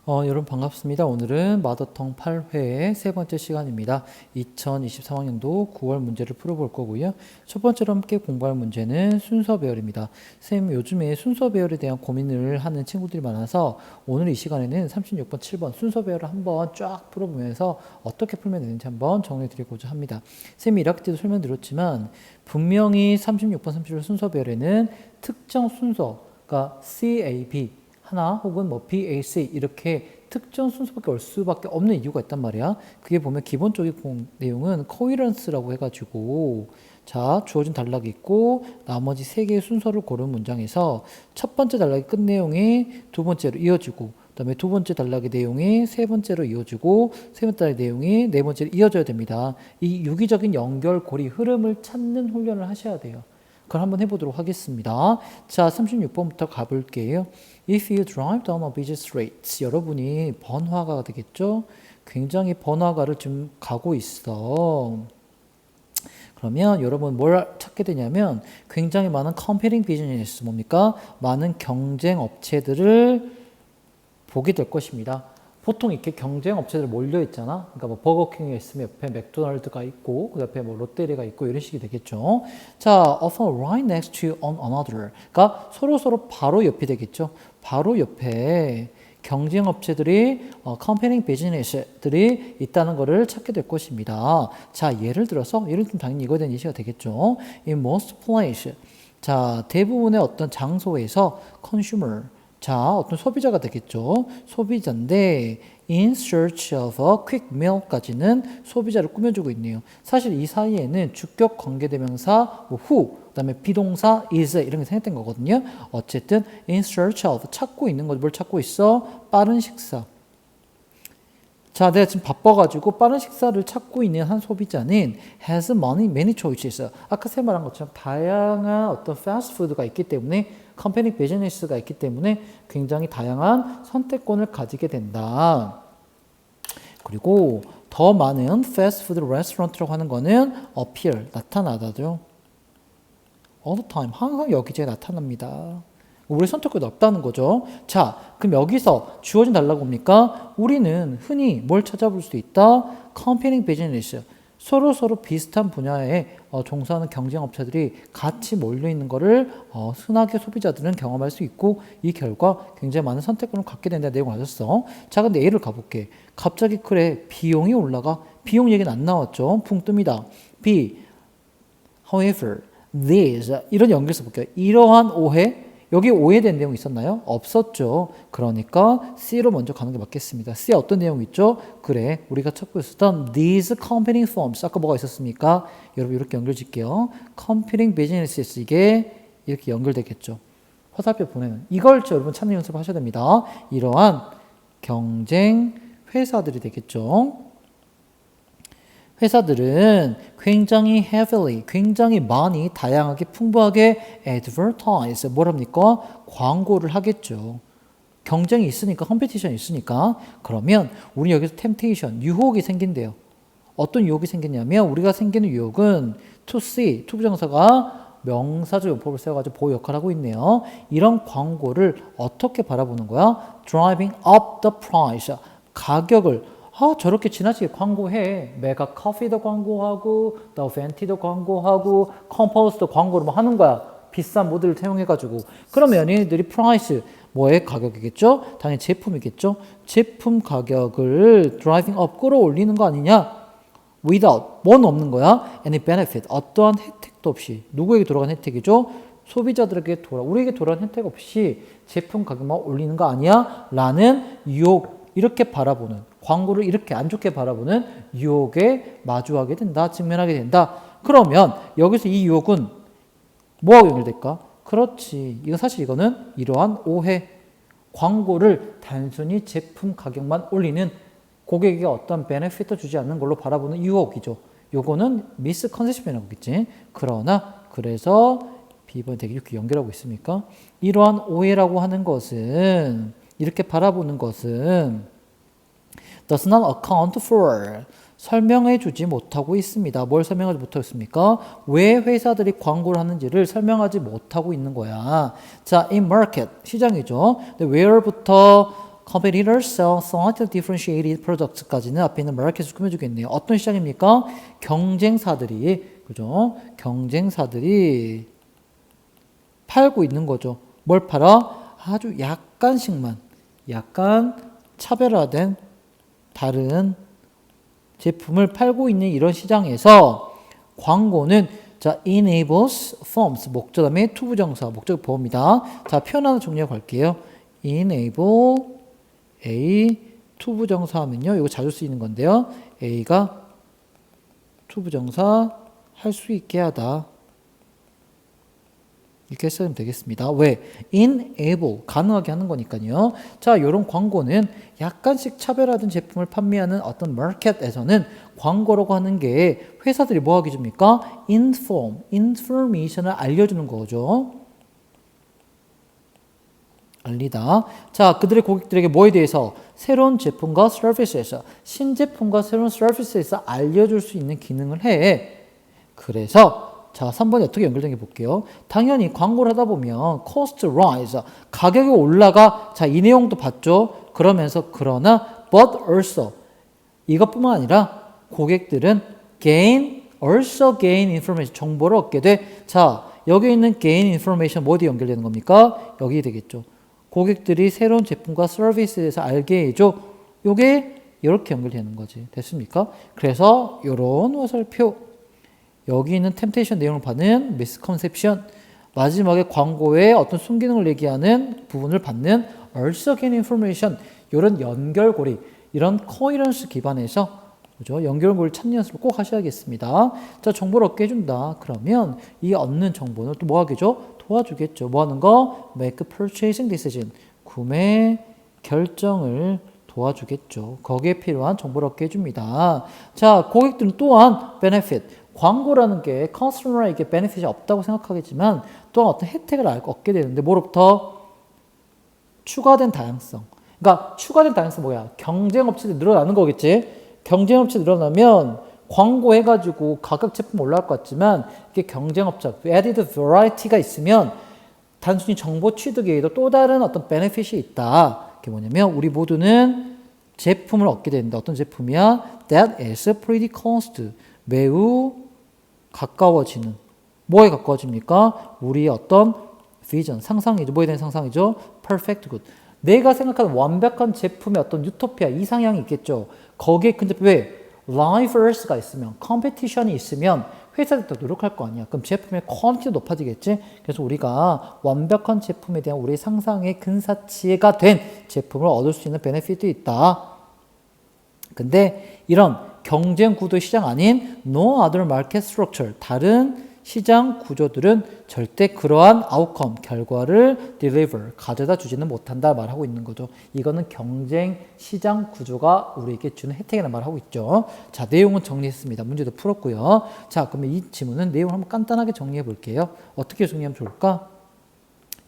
여러분 반갑습니다. 오늘은 마더텅 8회의 세 번째 시간입니다. 2023학년도 9월 문제를 풀어볼 거고요. 첫 번째로 함께 공부할 문제는 순서 배열입니다. 선생님 요즘에 순서 배열에 대한 고민을 하는 친구들이 많아서 오늘 이 시간에는 36번, 7번 순서 배열을 한번 쫙 풀어보면서 어떻게 풀면 되는지 한번 정리해 드리고자 합니다. 선생님이 1학기 때도 설명드렸지만 분명히 36번, 37번 순서 배열에는 특정 순서가 CAB 하나 혹은 뭐 BAC 이렇게 특정 순서밖에 올 수밖에 없는 이유가 있단 말이야. 그게 보면 기본적인 내용은 coherence라고 해가지고 자 주어진 단락이 있고 나머지 세 개의 순서를 고른 문장에서 첫 번째 단락의 끝 내용이 두 번째로 이어지고 그다음에 두 번째 단락의 내용이 세 번째로 이어지고 세 번째 단락의 내용이 네 번째로 이어져야 됩니다. 이 유기적인 연결고리 흐름을 찾는 훈련을 하셔야 돼요. 그걸 한번 해보도록 하겠습니다. 자, 36번부터 가볼게요. If you drive down a busy street, 여러분이 번화가가 되겠죠? 굉장히 번화가를 좀 가고 있어. 그러면 여러분 뭘 찾게 되냐면 굉장히 많은 competing business, 뭡니까? 많은 경쟁 업체들을 보게 될 것입니다. 보통 이렇게 경쟁 업체들 몰려 있잖아. 그러니까 뭐 버거킹이 있으면 옆에 맥도날드가 있고 그 옆에 뭐 롯데리아가 있고 이런 식이 되겠죠. 자, often right next to on another. 그러니까 서로 바로 옆이 되겠죠. 바로 옆에 경쟁 업체들이 competing business들이 있다는 것을 찾게 될 것입니다. 자, 예를 들어서 예를 들면 당연히 이거에 대한 예시가 되겠죠. In most places. 자, 대부분의 어떤 장소에서 consumer 자, 어떤 소비자가 되겠죠. 소비자인데 in search of a quick meal까지는 소비자를 꾸며주고 있네요. 사실 이 사이에는 주격 관계대명사 who, 그다음에 비동사 is 이런 게 생겼던 거거든요. 어쨌든 in search of 찾고 있는 거 뭘 찾고 있어? 빠른 식사. 자, 내가 지금 바빠가지고 빠른 식사를 찾고 있는 한 소비자는 has many choices. 아까 새 말한 것처럼 다양한 어떤 패스트푸드가 있기 때문에 컴퍼니 비즈니스가 있기 때문에 굉장히 다양한 선택권을 가지게 된다. 그리고 더 많은 패스트푸드 레스토랑트라고 하는 거는 appear, 나타나다죠. all the time, 항상 여기저기 나타납니다. 우리 선택권이 없다는 거죠. 자, 그럼 여기서 주어진 단락이 뭡니까? 우리는 흔히 뭘 찾아볼 수 있다? competing business. 서로 비슷한 분야에 종사하는 경쟁업체들이 같이 몰려있는 것을 흔하게 소비자들은 경험할 수 있고 이 결과 굉장히 많은 선택권을 갖게 된다는 내용을 가졌어. 자, 근데 A를 가볼게. 갑자기 그래 비용이 올라가? 비용 얘기는 안 나왔죠. 붕 뜹니다. B, however, these 이런 연결해서 볼게요. 이러한 오해 여기 오해된 내용 있었나요? 없었죠. 그러니까 C로 먼저 가는 게 맞겠습니다. C에 어떤 내용이 있죠? 그래, 우리가 찾고 있었던 these competing firms. 아까 뭐가 있었습니까? 여러분 이렇게 연결 짓게요. competing businesses 이게 이렇게 연결되겠죠. 화살표 보내는. 이걸 여러분 찾는 연습을 하셔야 됩니다. 이러한 경쟁 회사들이 되겠죠. 회사들은 굉장히 heavily, 굉장히 많이, 다양하게, 풍부하게 advertise, 뭐랍니까? 광고를 하겠죠. 경쟁이 있으니까, 컴피티션이 있으니까. 그러면 우리 여기서 temptation, 유혹이 생긴대요. 어떤 유혹이 생기냐면 우리가 생기는 유혹은 to see, 투부정사가 명사적 용법을 써가지고 보호 역할을 하고 있네요. 이런 광고를 어떻게 바라보는 거야? driving up the price, 가격을 저렇게 지나치게 광고해. 메가 커피도 광고하고, 더 팬티도 광고하고, 컴포스도 광고를 뭐 하는 거야. 비싼 모델을 사용해가지고. 그러면 얘네들이 프라이스, 뭐의 가격이겠죠? 당연히 제품이겠죠? 제품 가격을 드라이빙 업 끌어올리는 거 아니냐? without, 뭔 없는 거야? any benefit, 어떠한 혜택도 없이. 누구에게 돌아간 혜택이죠? 소비자들에게 우리에게 돌아간 혜택 없이 제품 가격만 올리는 거 아니야? 라는 유혹, 이렇게 바라보는, 광고를 이렇게 안 좋게 바라보는 유혹에 마주하게 된다, 직면하게 된다. 그러면 여기서 이 유혹은 뭐하고 연결될까? 그렇지. 이거는 이러한 오해. 광고를 단순히 제품 가격만 올리는 고객에게 어떤 베네핏도 주지 않는 걸로 바라보는 유혹이죠. 요거는 미스컨셉션이라고 했겠지. 그래서 B번 되게 이렇게 연결하고 있습니까? 이러한 오해라고 하는 것은 이렇게 바라보는 것은 does not account for 설명해 주지 못하고 있습니다. 뭘 설명하지 못하고 있습니까? 왜 회사들이 광고를 하는지를 설명하지 못하고 있는 거야. 자, in market 시장이죠. 근데 where부터 competitors sell slightly differentiated products까지는 앞에 있는 마켓을 꾸며주겠네요. 어떤 시장입니까? 경쟁사들이, 그죠? 경쟁사들이 팔고 있는 거죠. 뭘 팔아? 아주 약간 차별화된 다른 제품을 팔고 있는 이런 시장에서 광고는 자, enables firms 목적 다음에 투부정사 목적 보호입니다. 자, 표현 하나 정리하고 갈게요. enable A 투부정사 하면요. 이거 자주 쓰이는 건데요. A가 투부정사 할 수 있게 하다. 이렇게 쓰면 되겠습니다. 왜? enable 가능하게 하는 거니까요. 자, 이런 광고는 약간씩 차별화된 제품을 판매하는 어떤 마켓에서는 광고라고 하는 게 회사들이 뭐 하게 줍니까? information을 알려주는 거죠. 알리다. 자, 그들의 고객들에게 뭐에 대해서? 새로운 제품과 서비스에서, 신제품과 새로운 서비스에서 알려줄 수 있는 기능을 해. 그래서 자, 3번이 어떻게 연결된 게 볼게요. 당연히 광고를 하다 보면 cost rise, 가격이 올라가. 자, 이 내용도 봤죠. 그러면서 그러나 but also 이것뿐만 아니라 고객들은 also gain information, 정보를 얻게 돼. 자, 여기 있는 gain information 뭐 어디 연결되는 겁니까? 여기 되겠죠. 고객들이 새로운 제품과 서비스에 대해서 알게 해줘. 요게 이렇게 연결되는 거지. 됐습니까? 그래서 요런 화살표 여기 있는 템테이션 내용을 받는 미스컨셉션, 마지막에 광고에 어떤 순기능을 얘기하는 부분을 받는 also gain information, 이런 연결고리, 이런 coherence 기반에서 그죠? 연결고리를 찾는 연습을 꼭 하셔야겠습니다. 자, 정보를 얻게 해준다. 그러면 이 얻는 정보는 또 뭐 하겠죠? 도와주겠죠. 뭐 하는 거? make purchasing decision, 구매 결정을 도와주겠죠. 거기에 필요한 정보를 얻게 해줍니다. 자, 고객들은 또한 benefit, 광고라는 게 커스터머에게 베네핏이 없다고 생각하겠지만 또한 어떤 혜택을 얻게 되는데 뭐로부터? 추가된 다양성. 그러니까 추가된 다양성 뭐야? 경쟁업체들이 늘어나는 거겠지. 경쟁업체 늘어나면 광고 해가지고 가격 제품 올라갈 것 같지만 이게 경쟁업체 added variety가 있으면 단순히 정보 취득에도 또 다른 어떤 베네핏이 있다. 그게 뭐냐면 우리 모두는 제품을 얻게 된다. 어떤 제품이야? That is pretty cost. 매우 가까워지는. 뭐에 가까워집니까? 우리의 어떤 비전, 상상이죠. 뭐에 대한 상상이죠? perfect good. 내가 생각하는 완벽한 제품의 어떤 유토피아, 이상향이 있겠죠. 거기에 근데 왜? rivals가 있으면, 컴페티션이 있으면 회사들이 더 노력할 거 아니야. 그럼 제품의 퀄리티도 높아지겠지. 그래서 우리가 완벽한 제품에 대한 우리의 상상의 근사치가 된 제품을 얻을 수 있는 베네핏도 있다. 근데 이런 경쟁 구도 시장 아닌 no other market structure, 다른 시장 구조들은 절대 그러한 아웃컴, 결과를 deliver, 가져다 주지는 못한다 말하고 있는 거죠. 이거는 경쟁 시장 구조가 우리에게 주는 혜택이라는 말하고 있죠. 자, 내용은 정리했습니다. 문제도 풀었고요. 자, 그러면 이 지문은 내용을 한번 간단하게 정리해 볼게요. 어떻게 정리하면 좋을까?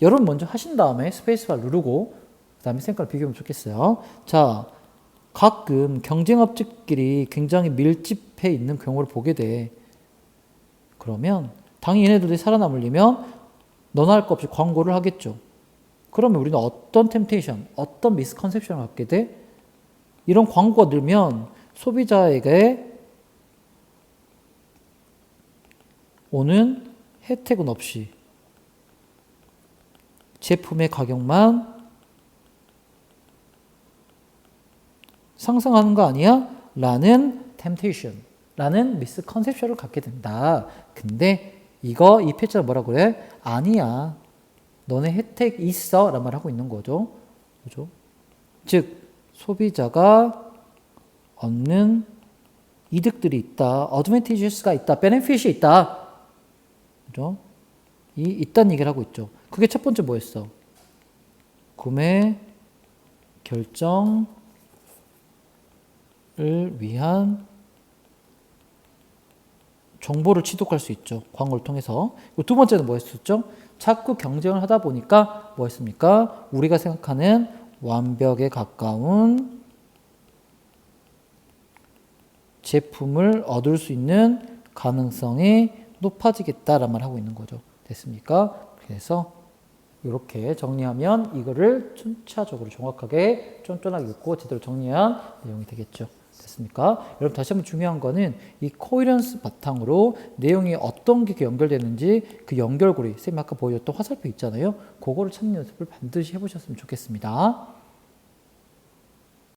여러분 먼저 하신 다음에 스페이스바 누르고 그 다음에 쌤과를 비교하면 좋겠어요. 자, 가끔 경쟁업체끼리 굉장히 밀집해 있는 경우를 보게 돼. 그러면 당연히 얘네들이 살아남으려면 너나 할 거 없이 광고를 하겠죠. 그러면 우리는 어떤 템테이션, 어떤 미스컨셉션을 갖게 돼? 이런 광고가 늘면 소비자에게 오는 혜택은 없이 제품의 가격만 상승하는 거 아니야? 라는 템테이션, 라는 미스컨셉션을 갖게 된다. 근데 이 패치가 뭐라 그래? 아니야. 너네 혜택 있어. 라는 말을 하고 있는 거죠. 그죠? 즉, 소비자가 얻는 이득들이 있다. 어드밴티지스가 있다. 베네핏이 있다. 그죠? 있다는 얘기를 하고 있죠. 그게 첫 번째 뭐였어? 구매 결정을 위한 정보를 취득할 수 있죠. 광고를 통해서. 두 번째는 뭐였었죠? 자꾸 경쟁을 하다 보니까 뭐였습니까? 우리가 생각하는 완벽에 가까운 제품을 얻을 수 있는 가능성이 높아지겠다라는 말을 하고 있는 거죠. 됐습니까? 그래서 이렇게 정리하면 이거를 순차적으로 정확하게 쫀쫀하게 읽고 제대로 정리한 내용이 되겠죠. 됐습니까? 여러분 다시 한번 중요한 거는 이 코헤런스 바탕으로 내용이 어떤 게 연결되는지 그 연결고리, 쌤이 아까 보여줬던 화살표 있잖아요. 그거를 찾는 연습을 반드시 해보셨으면 좋겠습니다.